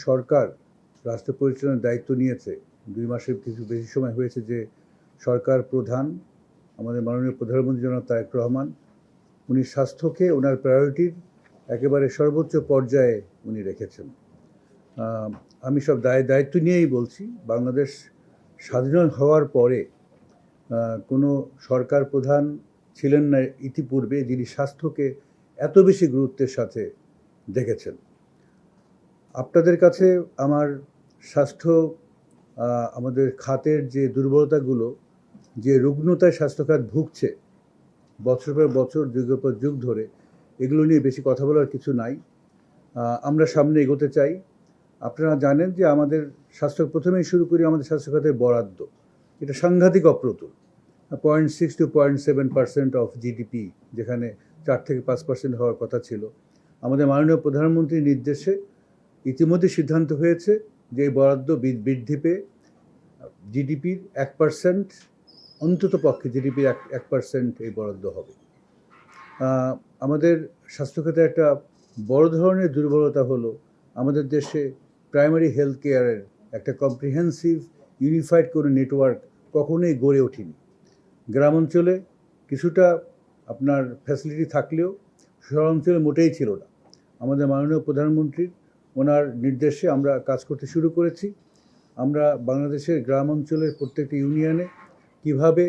সরকার রাষ্ট্র পরিচালনার দায়িত্ব নিয়েছে, 2 মাসের কিছু বেশি সময় হয়েছে যে সরকার প্রধান আমাদের মাননীয় প্রধানমন্ত্রী জনাব তারেক রহমান, উনি স্বাস্থ্যকে ওনার প্রায়োরিটির একেবারে সর্বোচ্চ পর্যায়ে উনি রেখেছেন। আমি সব দায়িত্ব নিয়েই বলছি, বাংলাদেশ স্বাধীন হওয়ার পরে কোনো সরকার প্রধান ছিলেন না ইতিপূর্বে যিনি স্বাস্থ্যকে এত বেশি গুরুত্বের সাথে দেখেছেন। আপনাদের কাছে আমার স্বাস্থ্য আমাদের খাতের যে দুর্বলতাগুলো, যে রুগ্নতায় স্বাস্থ্যখাত ভুগছে বছর পর বছর, যুগের পর যুগ ধরে, এগুলো নিয়ে বেশি কথা বলার কিছু নাই। আমরা সামনে এগোতে চাই। আপনারা জানেন যে আমাদের প্রথমেই শুরু করি আমাদের স্বাস্থ্য খাতের বরাদ্দ। এটা সাংঘাতিক অপ্রতুল, 0.6 to 0.7% অফ জিডিপি, যেখানে 4 থেকে 5% হওয়ার কথা ছিল। আমাদের মাননীয় প্রধানমন্ত্রীর নির্দেশে ইতিমধ্যে সিদ্ধান্ত হয়েছে যে এই বরাদ্দ বৃদ্ধি পেয়ে জিডিপির 1%, অন্তত পক্ষে জিডিপির 1% এই বরাদ্দ হবে। আমাদের স্বাস্থ্যখাতে একটা বড় ধরনের দুর্বলতা হলো আমাদের দেশে প্রাইমারি হেলথ কেয়ারের একটা কম্প্রিহেন্সিভ ইউনিফাইড কোনো নেটওয়ার্ক কখনোই গড়ে ওঠেনি। গ্রাম অঞ্চলে কিছুটা আপনার ফ্যাসিলিটি থাকলেও শহরাঞ্চলে মোটেই ছিল না। আমাদের মাননীয় প্রধানমন্ত্রীর ওনার নির্দেশে আমরা কাজ করতে শুরু করেছি। আমরা বাংলাদেশের গ্রাম অঞ্চলের প্রত্যেকটি ইউনিয়নে কিভাবে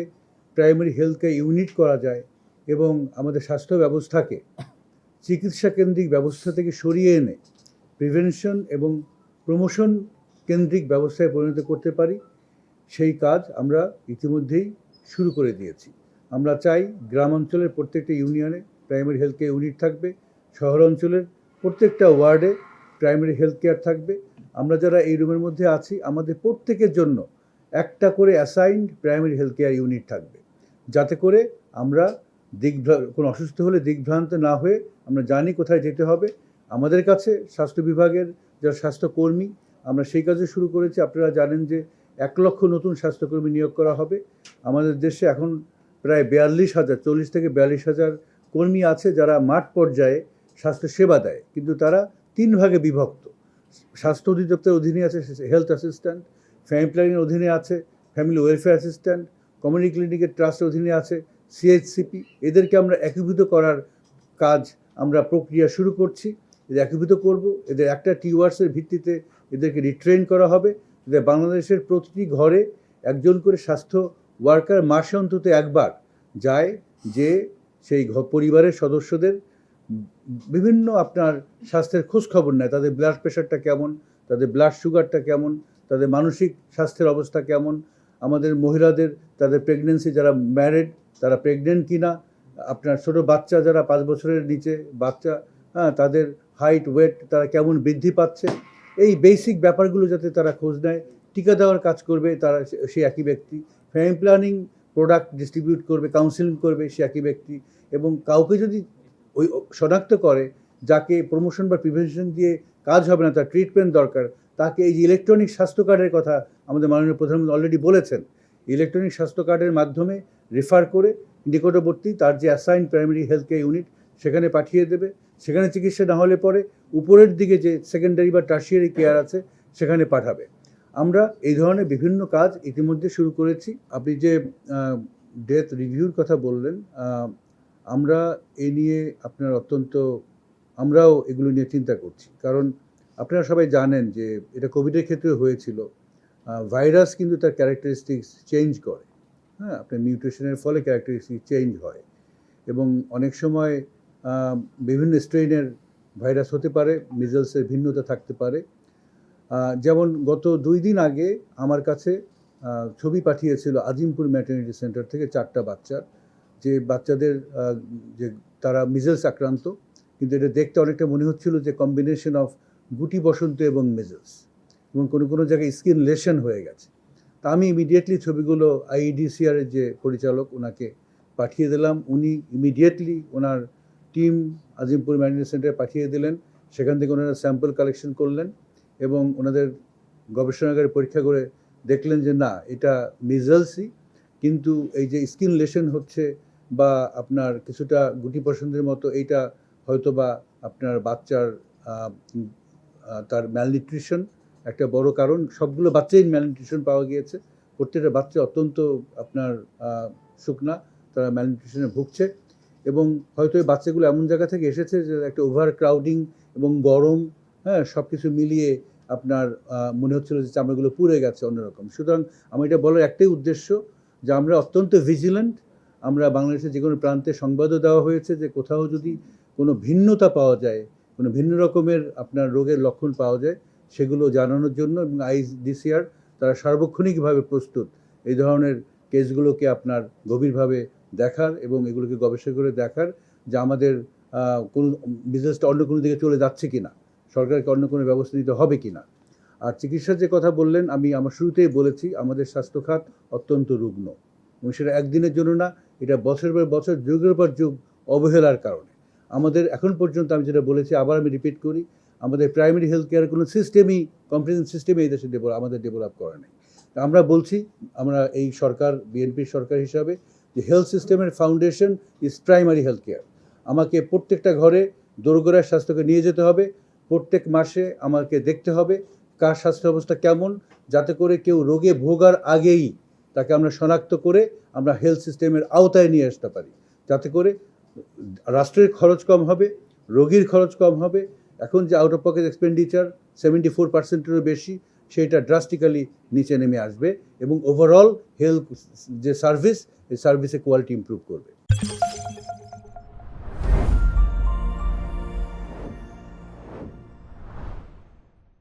প্রাইমারি হেলথ কেয়ার ইউনিট করা যায় এবং আমাদের স্বাস্থ্য ব্যবস্থাকে চিকিৎসা কেন্দ্রিক ব্যবস্থা থেকে সরিয়ে এনে প্রিভেনশন এবং প্রমোশন কেন্দ্রিক ব্যবস্থায় পরিণত করতে পারি, সেই কাজ আমরা ইতিমধ্যেই শুরু করে দিয়েছি। আমরা চাই গ্রাম অঞ্চলের প্রত্যেকটা ইউনিয়নে প্রাইমারি হেলথ কেয়ার ইউনিট থাকবে, শহর অঞ্চলের প্রত্যেকটা ওয়ার্ডে প্রাইমারি হেলথ কেয়ার থাকবে। আমরা যারা এই রুমের মধ্যে আছি, আমাদের প্রত্যেকের জন্য একটা করে assigned primary health care unit থাকবে, যাতে করে আমরা কোনো অসুস্থ হলে দিগ্ভ্রান্ত না হয়ে আমরা জানি কোথায় যেতে হবে। আমাদের কাছে স্বাস্থ্য বিভাগের যারা স্বাস্থ্যকর্মী, আমরা সেই কাজও শুরু করেছি। আপনারা জানেন যে 1 লক্ষ নতুন স্বাস্থ্যকর্মী নিয়োগ করা হবে। আমাদের দেশে এখন প্রায় 42,000, 40 থেকে 42,000 কর্মী আছে যারা মাঠ পর্যায়ে স্বাস্থ্যসেবা দেয়, কিন্তু তারা 3 ভাগে বিভক্ত। স্বাস্থ্য অধিদপ্তরের অধীনে আছে হেলথ অ্যাসিস্ট্যান্ট, ফ্যামিলি প্ল্যানিংয়ের অধীনে আছে ফ্যামিলি ওয়েলফেয়ার অ্যাসিস্ট্যান্ট, কমিউনিটি ক্লিনিকের ট্রাস্টের অধীনে আছে সিএইচসিপি। এদেরকে আমরা একীভূত করার কাজ, আমরা প্রক্রিয়া শুরু করছি। এদের একীভূত করব, এদের একটা টিওয়ার্সের ভিত্তিতে এদেরকে রিট্রেন করা হবে। এদের বাংলাদেশের প্রতিটি ঘরে একজন করে স্বাস্থ্য ওয়ার্কার মাসে অন্তত একবার যায়, যে সেই পরিবারের সদস্যদের বিভিন্ন আপনার স্বাস্থ্যের খোঁজ খবর নেয়, তাদের ব্লাড প্রেশারটা কেমন, তাদের ব্লাড সুগারটা কেমন, তাদের মানসিক স্বাস্থ্যের অবস্থা কেমন, আমাদের মহিলাদের তাদের প্রেগনেন্সি, যারা ম্যারিড তারা প্রেগনেন্ট কিনা, আপনার ছোটো বাচ্চা যারা 5 বছরের নিচে বাচ্চা, তাদের হাইট ওয়েট তারা কেমন বৃদ্ধি পাচ্ছে, এই বেসিক ব্যাপারগুলো যাতে তারা খোঁজ নেয়। টিকা দেওয়ার কাজ করবে তারা, সে একই ব্যক্তি। ফ্যামিলি প্ল্যানিং প্রোডাক্ট ডিস্ট্রিবিউট করবে, কাউন্সিলিং করবে সে একই ব্যক্তি। এবং কাউকে যদি ওই শনাক্ত করে যাকে প্রমোশন বা প্রিভেনশন দিয়ে কাজ হবে না, তার ট্রিটমেন্ট দরকার, তাকে এই যে ইলেকট্রনিক স্বাস্থ্য কার্ডের কথা আমাদের মাননীয় প্রধানমন্ত্রী অলরেডি বলেছেন, ইলেকট্রনিক স্বাস্থ্য কার্ডের মাধ্যমে রেফার করে নিকটবর্তী তার যে assign primary health care unit সেখানে পাঠিয়ে দেবে। সেখানে চিকিৎসা না হলে পরে উপরের দিকে যে সেকেন্ডারি বা টার্সিয়ারি কেয়ার আছে সেখানে পাঠাবে। আমরা এই ধরনের বিভিন্ন কাজ ইতিমধ্যে শুরু করেছি। আপনি যে ডেথ রিভিউর কথা বললেন, আমরা এই নিয়ে আপনার আমরাও এগুলো নিয়ে চিন্তা করছি। কারণ আপনারা সবাই জানেন যে এটা কোভিডের ক্ষেত্রে হয়েছিল। ভাইরাস কিন্তু তার ক্যারেক্টারিস্টিক্স চেঞ্জ করে, আপনার মিউটেশনের ফলে ক্যারেক্টারিস্টিক চেঞ্জ হয় এবং অনেক সময় বিভিন্ন স্ট্রেইনের ভাইরাস হতে পারে, মিজলসের ভিন্নতা থাকতে পারে। যেমন গত 2 দিন আগে আমার কাছে ছবি পাঠিয়েছিল আজিমপুর ম্যাটারনিটি সেন্টার থেকে 4টা বাচ্চার, যে বাচ্চাদের যে তারা মিজলস আক্রান্ত, কিন্তু এটা দেখতে অনেকটা মনে হচ্ছিল যে কম্বিনেশন অফ গুটি বসন্ত এবং মিজলস, এবং কোনো কোনো জায়গায় স্কিন লেশন হয়ে গেছে। তা আমি ইমিডিয়েটলি ছবিগুলো আইইডিসিআরের যে পরিচালক ওনাকে পাঠিয়ে দিলাম। উনি ইমিডিয়েটলি ওনার টিম আজিমপুর ম্যাটারনিটি সেন্টারে পাঠিয়ে দিলেন। সেখান থেকে ওনারা স্যাম্পল কালেকশন করলেন এবং ওনাদের গবেষণাগারে পরীক্ষা করে দেখলেন যে না, এটা মিজলসই, কিন্তু এই যে স্কিন লেশন হচ্ছে বা আপনার কিছুটা গুটি বসন্তের মতো, এইটা হয়তো বা আপনার বাচ্চার তার ম্যালনিউট্রিশন একটা বড় কারণ। সবগুলো বাচ্চাই ম্যালনিউট্রিশন পাওয়া গিয়েছে, প্রত্যেকটা বাচ্চা অত্যন্ত আপনার শুকনা, তারা ম্যালনিউট্রিশনে ভুগছে। এবং হয়তো এই বাচ্চাগুলো এমন জায়গা থেকে এসেছে যে একটা ওভার ক্রাউডিং এবং গরম, হ্যাঁ, সব কিছু মিলিয়ে আপনার মনে হচ্ছিল যে চামড়াগুলো পুড়ে গেছে অন্যরকম। সুতরাং আমার এটা বলার একটাই উদ্দেশ্য যে আমরা অত্যন্ত ভিজিল্যান্ট। আমরা বাংলাদেশের যে কোনো প্রান্তে সংবাদও দেওয়া হয়েছে যে কোথাও যদি কোনো ভিন্নতা পাওয়া যায়, কোনো ভিন্ন রকমের আপনার রোগের লক্ষণ পাওয়া যায়, সেগুলো জানানোর জন্য। এবং আইডিসিআর তারা সার্বক্ষণিকভাবে প্রস্তুত এই ধরনের কেসগুলোকে আপনার গভীরভাবে দেখার এবং এগুলোকে গবেষণা করে দেখার যে আমাদের কোনো বিজনেসটা অন্য কোনো দিকে চলে যাচ্ছে কি না, সরকারকে অন্য কোনো ব্যবস্থা নিতে হবে কি না। আর চিকিৎসার যে কথা বললেন, আমি আমার শুরুতেই বলেছি আমাদের স্বাস্থ্য খাত অত্যন্ত রুগ্ন, এবং সেটা একদিনের জন্য না, এটা বছরের পর বছর, যুগের পর যুগ অবহেলার কারণে আমাদের এখন পর্যন্ত, আমি যেটা বলেছি আবার আমি রিপিট করি, আমাদের প্রাইমারি হেলথ কেয়ারের কোনো সিস্টেমই, কম্প্রিহেন্সিভ সিস্টেমে এই দেশে আমাদের ডেভেলপ করা নেই। আমরা বলছি, আমরা এই সরকার, বিএনপির সরকার হিসাবে, যে হেলথ সিস্টেমের foundation is primary health care. আমাকে প্রত্যেকটা ঘরে দোরগোড়ার স্বাস্থ্যকে নিয়ে যেতে হবে, প্রত্যেক মাসে আমাকে দেখতে হবে কার স্বাস্থ্য অবস্থা কেমন, যাতে করে কেউ রোগে ভোগার আগেই তাকে আমরা শনাক্ত করে আমরা হেলথ সিস্টেমের আওতায় নিয়ে আসতে পারি, যাতে করে রাষ্ট্রের খরচ কম হবে, রোগীর খরচ কম হবে। এখন যে আউট অফ পকেট এক্সপেন্ডিচার 74%-এরও বেশি, সেটা ড্রাস্টিক্যালি নিচে নেমে আসবে এবং ওভারঅল হেলথ যে সার্ভিস, এই সার্ভিসের কোয়ালিটি ইমপ্রুভ করবে।